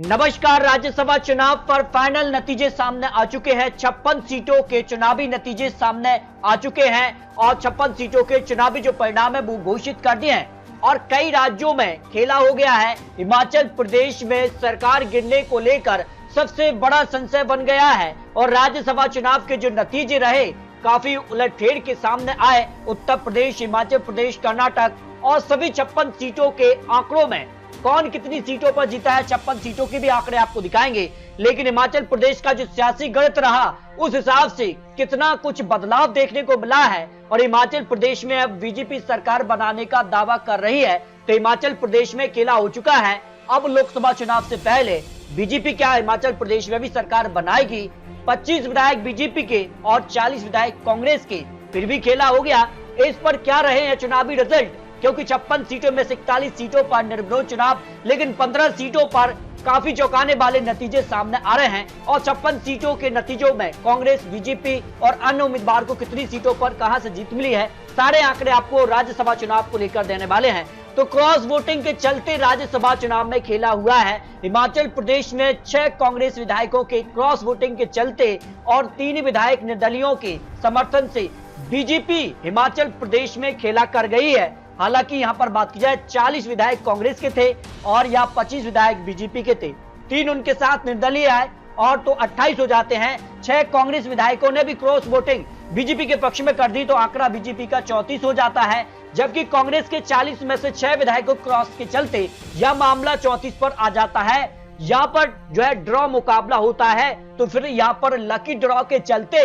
नमस्कार। राज्यसभा चुनाव पर फाइनल नतीजे सामने आ चुके हैं। 56 सीटों के चुनावी नतीजे सामने आ चुके हैं और 56 सीटों के चुनावी जो परिणाम है वो घोषित कर दिए हैं और कई राज्यों में खेला हो गया है। हिमाचल प्रदेश में सरकार गिरने को लेकर सबसे बड़ा संशय बन गया है और राज्यसभा चुनाव के जो नतीजे रहे काफी उलटफेर के सामने आए। उत्तर प्रदेश, हिमाचल प्रदेश, कर्नाटक और सभी 56 सीटों के आंकड़ों में कौन कितनी सीटों पर जीता है, 56 सीटों के भी आंकड़े आपको दिखाएंगे। लेकिन हिमाचल प्रदेश का जो सियासी गणित रहा उस हिसाब से कितना कुछ बदलाव देखने को मिला है और हिमाचल प्रदेश में अब बीजेपी सरकार बनाने का दावा कर रही है। तो हिमाचल प्रदेश में खेला हो चुका है। अब लोकसभा चुनाव से पहले बीजेपी क्या हिमाचल प्रदेश में भी सरकार बनाएगी? 25 विधायक बीजेपी के और 40 विधायक कांग्रेस के, फिर भी खेला हो गया। इस पर क्या रहे हैं चुनावी रिजल्ट? क्योंकि 56 सीटों में से 41 सीटों पर निर्विरोध चुनाव, लेकिन 15 सीटों पर काफी चौंकाने वाले नतीजे सामने आ रहे हैं और 56 सीटों के नतीजों में कांग्रेस, बीजेपी और अन्य उम्मीदवार को कितनी सीटों पर कहां से जीत मिली है, सारे आंकड़े आपको राज्यसभा चुनाव को लेकर देने वाले हैं। तो क्रॉस वोटिंग के चलते राज्यसभा चुनाव में खेला हुआ है। हिमाचल प्रदेश में 6 कांग्रेस विधायकों के क्रॉस वोटिंग के चलते और 3 विधायक निर्दलीयों के समर्थन से बीजेपी हिमाचल प्रदेश में खेला कर गई है। हालांकि यहां पर बात की जाए 40 विधायक कांग्रेस के थे और यहां 25 विधायक बीजेपी के थे, 3 उनके साथ निर्दलीय आए और तो 28 हो जाते हैं। 6 कांग्रेस विधायकों ने भी क्रॉस वोटिंग बीजेपी के पक्ष में कर दी तो आंकड़ा बीजेपी का 34 हो जाता है, जबकि कांग्रेस के 40 में से 6 विधायकों क्रॉस के चलते यह मामला 34 पर आ जाता है। यहाँ पर जो है ड्रॉ मुकाबला होता है तो फिर यहाँ पर लकी ड्रॉ के चलते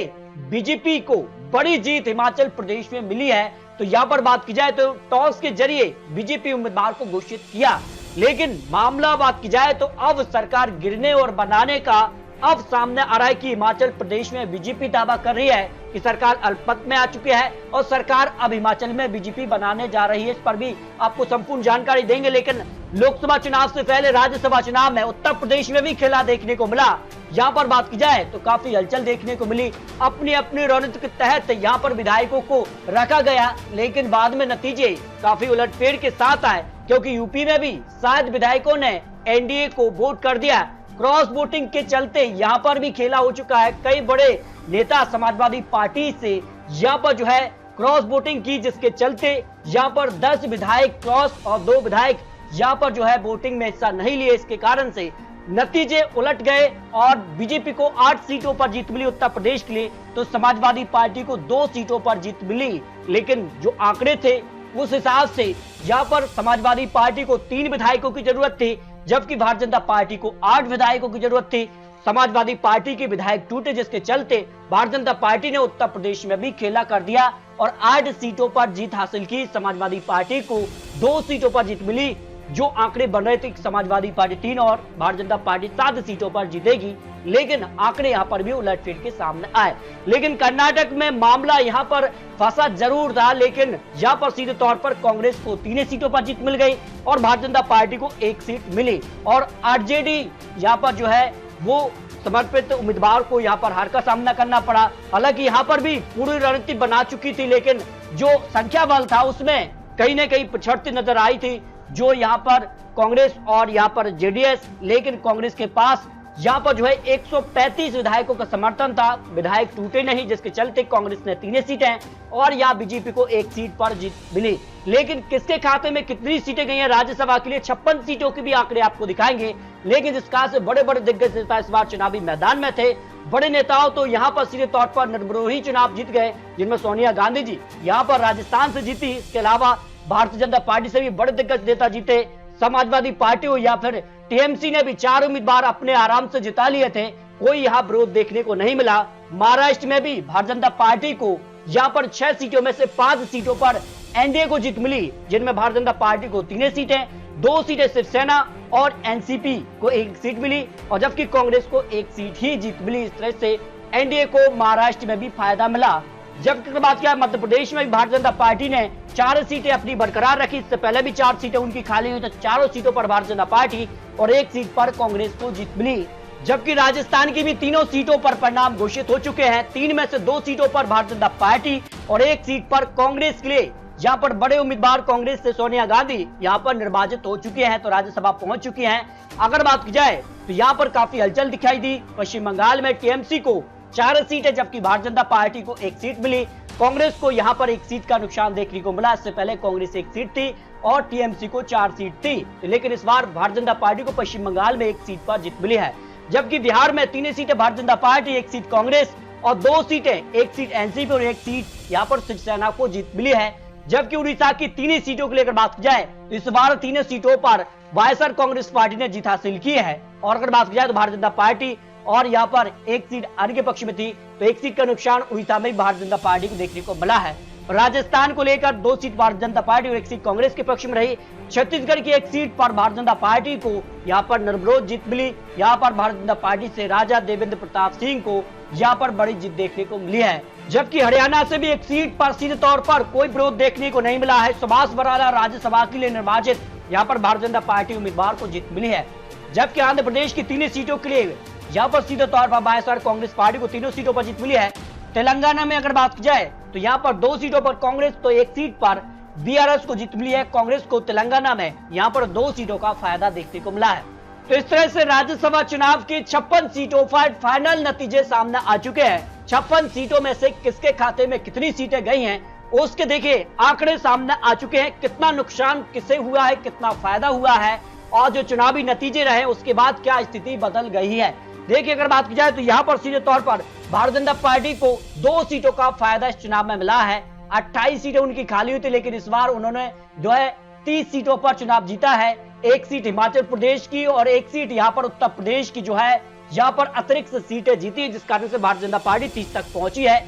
बीजेपी को बड़ी जीत हिमाचल प्रदेश में मिली है। तो यहाँ पर बात की जाए तो टॉस के जरिए बीजेपी उम्मीदवार को घोषित किया, लेकिन मामला बात की जाए तो अब सरकार गिरने और बनाने का अब सामने आ रहा है कि हिमाचल प्रदेश में बीजेपी दावा कर रही है कि सरकार अल्पमत में आ चुकी है और सरकार अब हिमाचल में बीजेपी बनाने जा रही है। इस पर भी आपको संपूर्ण जानकारी देंगे। लेकिन लोकसभा चुनाव से पहले राज्यसभा चुनाव में उत्तर प्रदेश में भी खेला देखने को मिला। यहाँ पर बात की जाए तो काफी हलचल देखने को मिली। अपनी अपनी रणनीति के तहत यहाँ पर विधायकों को रखा गया, लेकिन बाद में नतीजे काफी उलटफेर के साथ आए क्योंकि यूपी में भी शायद विधायकों ने एनडीए को वोट कर दिया। क्रॉस वोटिंग के चलते यहाँ पर भी खेला हो चुका है। कई बड़े नेता समाजवादी पार्टी से यहाँ पर जो है क्रॉस वोटिंग की, जिसके चलते यहाँ पर 10 विधायक क्रॉस और 2 विधायक यहाँ पर जो है वोटिंग में हिस्सा नहीं लिए। इसके कारण से नतीजे उलट गए और बीजेपी को 8 सीटों पर जीत मिली उत्तर प्रदेश के लिए, तो समाजवादी पार्टी को 2 सीटों पर जीत मिली। लेकिन जो आंकड़े थे उस हिसाब से यहाँ पर समाजवादी पार्टी को 3 विधायकों की जरूरत थी, जबकि भारतीय जनता पार्टी को 8 विधायकों की जरूरत थी। समाजवादी पार्टी के विधायक टूटे, जिसके चलते भारतीय जनता पार्टी ने उत्तर प्रदेश में भी खेला कर दिया और 8 सीटों पर जीत हासिल की। समाजवादी पार्टी को 2 सीटों पर जीत मिली। जो आंकड़े बन रहे थे समाजवादी पार्टी 3 और भारतीय जनता पार्टी 7 सीटों पर जीतेगी, लेकिन आंकड़े यहां पर भी उलटफेर के सामने आए। लेकिन कर्नाटक में मामला यहां पर फंसा जरूर था, लेकिन यहां पर सीधे तौर पर कांग्रेस को 3 सीटों पर जीत मिल गई और भारतीय जनता पार्टी को 1 सीट मिली और आरजेडी यहां पर जो है वो समर्पित उम्मीदवार को यहाँ पर हार का सामना करना पड़ा। हालांकि यहाँ पर भी पूरी रणनीति बना चुकी थी, लेकिन जो संख्या बल था उसमें कहीं ना कहीं पिछड़ती नजर आई थी जो यहाँ पर कांग्रेस और यहाँ पर जेडीएस। लेकिन कांग्रेस के पास यहाँ पर जो है 135 विधायकों का समर्थन था, विधायक टूटे नहीं, जिसके चलते कांग्रेस ने 3 सीटें और यहाँ बीजेपी को 1 सीट पर जीत मिली। लेकिन किसके खाते में कितनी सीटें गई हैं राज्यसभा के लिए, 56 सीटों के भी आंकड़े आपको दिखाएंगे। लेकिन जिस कहा से बड़े बड़े दिग्गज नेता इस बार चुनावी मैदान में थे। बड़े नेताओं तो यहाँ पर सीधे तौर पर निर्विरोधी चुनाव जीत गए, जिनमें सोनिया गांधी जी यहाँ पर राजस्थान से जीती। इसके अलावा भारतीय जनता पार्टी से भी बड़े दिग्गज नेता जीते। समाजवादी पार्टी हो या फिर टीएमसी ने भी 4 उम्मीदवार अपने आराम से जिता लिए थे, कोई यहाँ विरोध देखने को नहीं मिला। महाराष्ट्र में भी भारतीय जनता पार्टी को यहाँ पर 6 सीटों में से 5 सीटों पर एनडीए को जीत मिली, जिनमें भारतीय जनता पार्टी को 3 सीटें, 2 सीटें शिवसेना और एनसीपी को 1 सीट मिली और जबकि कांग्रेस को 1 सीट ही जीत मिली। इस तरह से एनडीए को महाराष्ट्र में भी फायदा मिला। जबकि बात किया मध्य प्रदेश में भी भारतीय जनता पार्टी ने 4 सीटें अपनी बरकरार रखी। इससे पहले भी 4 सीटें उनकी खाली हुई, तो 4 सीटों पर भारतीय जनता पार्टी और 1 सीट पर कांग्रेस को जीत मिली। जबकि राजस्थान की भी 3 सीटों पर परिणाम घोषित हो चुके हैं। 3 में से 2 सीटों पर भारतीय जनता पार्टी और 1 सीट पर कांग्रेस के लिए जहां पर बड़े उम्मीदवार कांग्रेस से सोनिया गांधी यहां पर निर्वाचित हो चुके हैं, तो राज्यसभा पहुंच चुकी हैं। अगर बात की जाए तो यहाँ पर काफी हलचल दिखाई दी। पश्चिम बंगाल में टीएमसी को 4 सीटें जबकि भारतीय जनता पार्टी को 1 सीट मिली। कांग्रेस को यहाँ पर 1 सीट का नुकसान देखने को मिला। इससे पहले कांग्रेस 1 सीट थी और टीएमसी को 4 सीट थी, लेकिन इस बार भारतीय जनता पार्टी को पश्चिम बंगाल में 1 सीट पर जीत मिली है। जबकि बिहार में 3 सीटें भारतीय जनता पार्टी, 1 सीट कांग्रेस और 2 सीटें, 1 सीट एनसीपी और 1 सीट यहाँ पर शिवसेना को जीत मिली है। जबकि उड़ीसा की 3 सीटों को लेकर बात की जाए तो इस बार 3 सीटों पर वाईएसआर कांग्रेस पार्टी ने जीत हासिल की है। और अगर बात की जाए तो भारतीय जनता पार्टी और यहाँ पर 1 सीट अन्य के पक्ष में थी, तो 1 सीट का नुकसान उड़ीसा में भारतीय जनता पार्टी को देखने को मिला है। राजस्थान को लेकर 2 सीट भारतीय जनता पार्टी और 1 सीट कांग्रेस के पक्ष में रही। छत्तीसगढ़ की 1 सीट पर भारतीय जनता पार्टी को यहाँ पर निर्विरोध जीत मिली। यहाँ पर भारतीय जनता पार्टी से राजा देवेंद्र प्रताप सिंह को यहाँ पर बड़ी जीत देखने को मिली है। जबकि हरियाणा से भी 1 सीट पर सीधे तौर पर कोई विरोध देखने को नहीं मिला है। सुभाष बराला राज्यसभा के लिए निर्वाचित यहाँ पर भारतीय जनता पार्टी उम्मीदवार को जीत मिली है। जबकि आंध्र प्रदेश की 3 सीटों के लिए यहाँ पर सीधे तौर पर वाईएसआर कांग्रेस पार्टी को 3 सीटों पर जीत मिली है। तेलंगाना में अगर बात की जाए तो यहाँ पर 2 सीटों पर कांग्रेस तो 1 सीट पर बीआरएस को जीत मिली है। कांग्रेस को तेलंगाना में यहाँ पर 2 सीटों का फायदा देखने को मिला है। तो इस तरह से राज्यसभा चुनाव की 56 सीटों पर फाइनल नतीजे सामने आ चुके हैं। 56 सीटों में से किसके खाते में कितनी सीटें गई हैं, उसके देखिए आंकड़े सामने आ चुके हैं। कितना नुकसान किसे हुआ है, कितना फायदा हुआ है और जो चुनावी नतीजे रहे उसके बाद क्या स्थिति बदल गई है। देखिए अगर बात की जाए तो यहाँ पर सीधे तौर पर भारतीय जनता पार्टी को 2 सीटों का फायदा इस चुनाव में मिला है। 28 सीटें उनकी खाली हुई थी, लेकिन इस बार उन्होंने जो है 30 सीटों पर चुनाव जीता है। 1 सीट हिमाचल प्रदेश की और 1 सीट यहाँ पर उत्तर प्रदेश की जो है यहाँ पर अतिरिक्त सीटें जीती, जिस कारण से भारतीय जनता पार्टी 30 तक पहुंची है।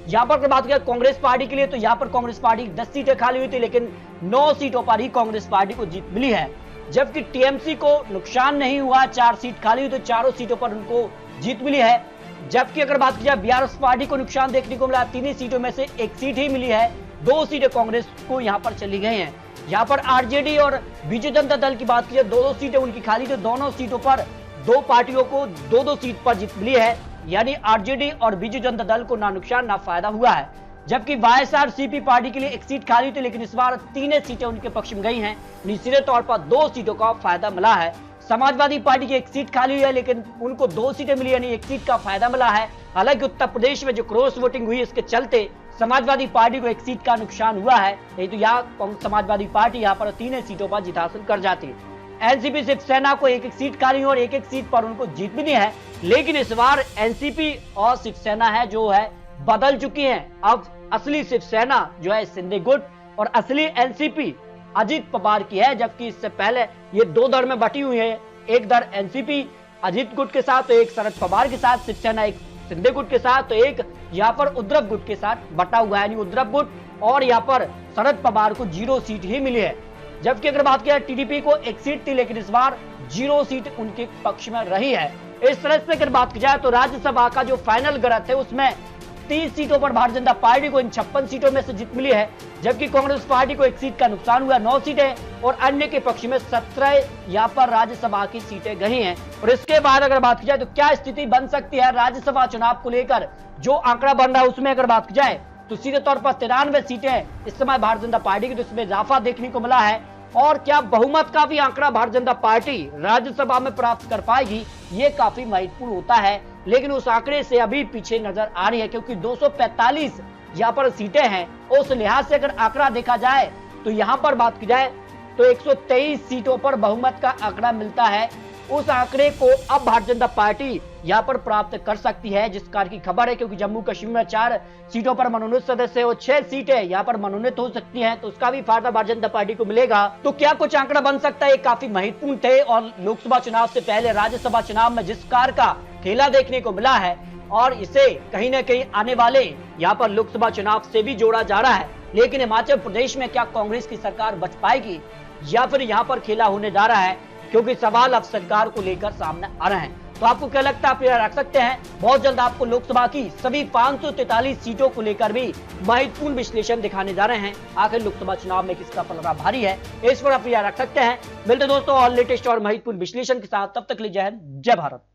यहाँ पर बात करें कांग्रेस पार्टी के लिए तो यहाँ पर कांग्रेस पार्टी 10 सीटें खाली हुई थी, लेकिन 9 सीटों पर ही कांग्रेस पार्टी को जीत मिली है। जबकि टीएमसी को नुकसान नहीं हुआ, 4 सीट खाली हुई तो 4 सीटों पर उनको जीत मिली है। जबकि अगर बात की जाए बीआरएस पार्टी को नुकसान देखने को मिला, 3 सीटों में से 1 सीट ही मिली है, 2 सीटें कांग्रेस को यहाँ पर चली गई हैं। यहाँ पर आरजेडी और बीजेपी जनता दल की बात की जाए 2 सीटें उनकी खाली थी, दोनों सीटों पर 2 पार्टियों को 2-2 सीट पर जीत मिली है। यानी आरजेडी और बीजेपी जनता दल को ना नुकसान ना फायदा हुआ है। जबकि वाईएसआरसीपी पार्टी के लिए 1 सीट खाली थी, लेकिन इस बार 3 सीटें उनके पक्ष में गई हैं। सीधे तौर पर 2 सीटों का फायदा मिला है। समाजवादी पार्टी की 1 सीट खाली हुई है, लेकिन उनको 2 सीटें मिली, यानी 1 सीट का फायदा मिला है। हालांकि उत्तर प्रदेश में जो क्रॉस वोटिंग हुई इसके चलते समाजवादी पार्टी को 1 सीट का नुकसान हुआ है, नहीं तो यहाँ समाजवादी पार्टी यहाँ पर 3 सीटों पर जीत हासिल कर जाती। एनसीपी शिवसेना को 1-1 सीट खाली और 1-1 सीट पर उनको जीत मिली है। लेकिन इस बार एनसीपी और शिवसेना है जो है बदल चुकी है। अब असली शिवसेना जो है शिंदे गुट और असली एनसीपी अजीत पवार की है। जबकि इससे पहले ये 2 दल में बटी हुई है, एक दल एनसीपी अजीत गुट के साथ, तो एक शरद पवार के साथ, शिवसेना एक शिंदे गुट के साथ, तो एक यहाँ पर उद्धव गुट के साथ बटा हुआ है। यानी उद्धव गुट और यहाँ पर शरद पवार को 0 सीट ही मिली है। जबकि अगर बात किया टीडीपी को 1 सीट थी, लेकिन इस बार 0 सीट उनके पक्ष में रही है। इस तरह से अगर बात की जाए तो राज्यसभा का जो फाइनल गणित है उसमें 30 सीटों पर भारतीय जनता पार्टी को इन 56 सीटों में से जीत मिली है। जबकि कांग्रेस पार्टी को 1 सीट का नुकसान हुआ, 9 सीटें और अन्य के पक्ष में 17 यहाँ पर राज्यसभा की सीटें गई हैं। और इसके बाद अगर बात की जाए तो क्या स्थिति बन सकती है राज्यसभा चुनाव को लेकर, जो आंकड़ा बन रहा है उसमें अगर बात की जाए तो सीधे तौर पर 93 सीटें इस समय भारतीय जनता पार्टी की, तो इसमें इजाफा देखने को मिला है। और क्या बहुमत का भी आंकड़ा भारतीय जनता पार्टी राज्यसभा में प्राप्त कर पाएगी, ये काफी महत्वपूर्ण होता है। लेकिन उस आंकड़े से अभी पीछे नजर आ रही है, क्योंकि 245 यहाँ पर सीटें हैं। उस लिहाज से अगर आंकड़ा देखा जाए तो यहाँ पर बात की जाए तो 123 सीटों पर बहुमत का आंकड़ा मिलता है। उस आंकड़े को अब भारतीय जनता पार्टी यहाँ पर प्राप्त कर सकती है, जिस कार की खबर है, क्योंकि जम्मू कश्मीर में 4 सीटों पर मनोनीत सदस्य और 6 सीटें यहाँ पर मनोनीत हो सकती हैं, तो उसका भी फायदा भारतीय जनता पार्टी को मिलेगा। तो क्या कुछ आंकड़ा बन सकता है, काफी महत्वपूर्ण थे। और लोकसभा चुनाव से पहले राज्यसभा चुनाव में जिस कार का खेला देखने को मिला है, और इसे कहीं ना कहीं आने वाले यहाँ पर लोकसभा चुनाव से भी जोड़ा जा रहा है। लेकिन हिमाचल प्रदेश में क्या कांग्रेस की सरकार बच पाएगी या फिर यहाँ पर खेला होने जा रहा है, क्योंकि सवाल अब सरकार को लेकर सामने आ रहे हैं। तो आपको क्या लगता है, आप यह रख सकते हैं। बहुत जल्द आपको लोकसभा की सभी 543 सीटों को लेकर भी महत्वपूर्ण विश्लेषण दिखाने जा रहे हैं। आखिर लोकसभा चुनाव में किसका पलड़ा भारी है, इस पर आप यह रख सकते हैं। मिलते दोस्तों और लेटेस्ट और महत्वपूर्ण विश्लेषण के साथ, तब तक के लिए जय हिंद, जय भारत।